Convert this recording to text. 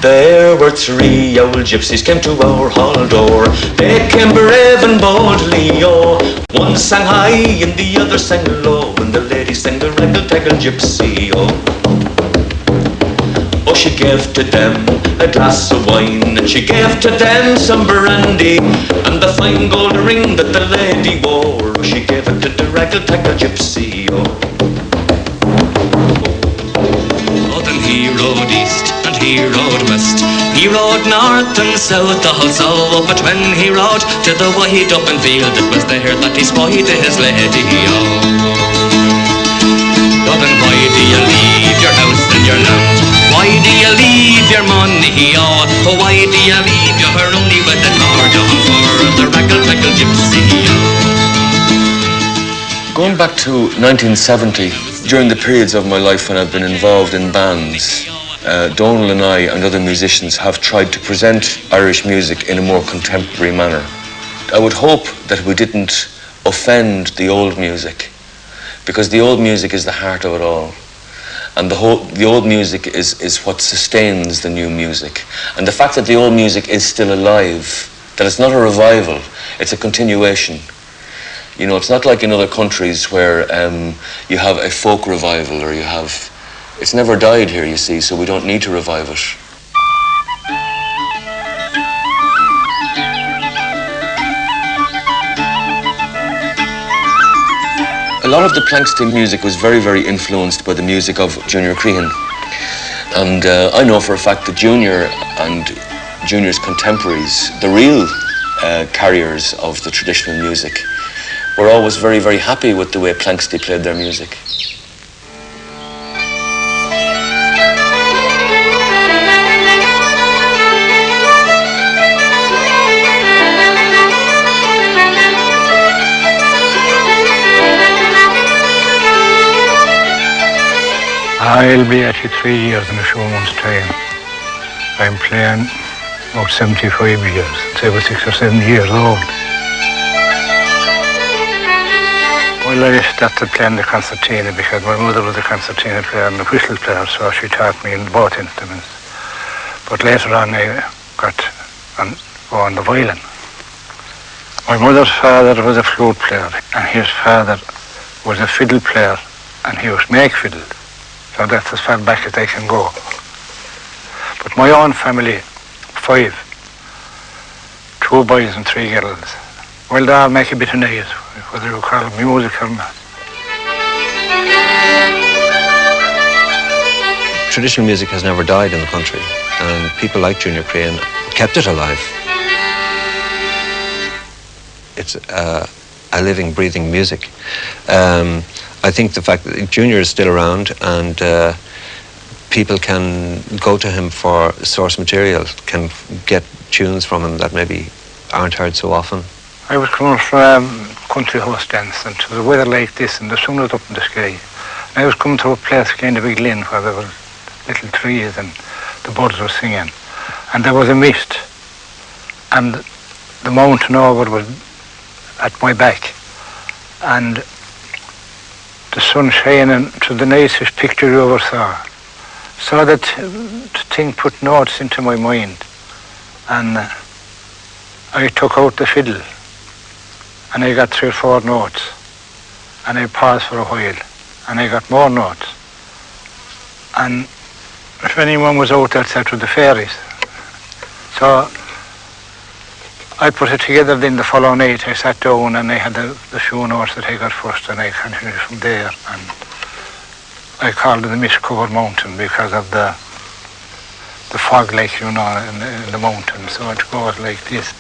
There were three old gypsies came to our hall door. They came brave and boldly, oh. One sang high and the other sang low, and the lady sang the raggle-taggle gypsy, oh. Oh, she gave to them a glass of wine, and she gave to them some brandy, and the fine gold ring that the lady wore, oh, she gave it to the raggle-taggle gypsy, oh. Oh, then he rode east and he rode west, he rode north and south also, but when he rode to the wide open field, it was there that he spied his lady, oh. Oh, then why do you leave your house and your land? Why do you leave your money, oh? Oh, why do you leave your only wedded lord, oh, for the raggle-taggle gypsy, oh? Going back to 1970, during the periods of my life when I've been involved in bands, Donal and I and other musicians have tried to present Irish music in a more contemporary manner. I would hope that we didn't offend the old music, because the old music is the heart of it all. And the old music is what sustains the new music. And the fact that the old music is still alive, that it's not a revival, it's a continuation. You know, it's not like in other countries where you have a folk revival, or it's never died here, you see, so we don't need to revive it. A lot of the Planxty music was very, very influenced by the music of Junior Crehan. And I know for a fact that Junior and Junior's contemporaries, the real carriers of the traditional music, were always very, very happy with the way Planxty played their music. I'll be 83 years in a few months' time. I'm playing about 75 years, since I was 6 or 7 years old. Well, I started playing the concertina because my mother was a concertina player and a whistle player, so she taught me in both instruments. But later on I got on the violin. My mother's father was a flute player, and his father was a fiddle player, and he was make fiddle. So that's as far back as I can go. But my own family, 5, 2 boys and 3 girls, well, they all make a bit of noise, whether you call it music or not. Traditional music has never died in the country, and people like Junior Crehan kept it alive. It's a living, breathing music. I think the fact that Junior is still around and people can go to him for source material, can get tunes from him that maybe aren't heard so often. I was coming from country house dance, and it was weather like this and the sun was up in the sky. And I was coming to a place kind of a glen where there were little trees and the birds were singing. And there was a mist, and the mountain over was at my back. And the sun shining to the nicest picture you ever saw. So that thing put notes into my mind. And I took out the fiddle and I got 3 or 4 notes. And I paused for a while and I got more notes. And if anyone was out there, it was the fairies. So I put it together then the following night. I sat down and I had the few notes that I got first, and I continued from there. And I called it the mist-covered mountain because of the fog, like, you know, in the mountain. So it goes like this.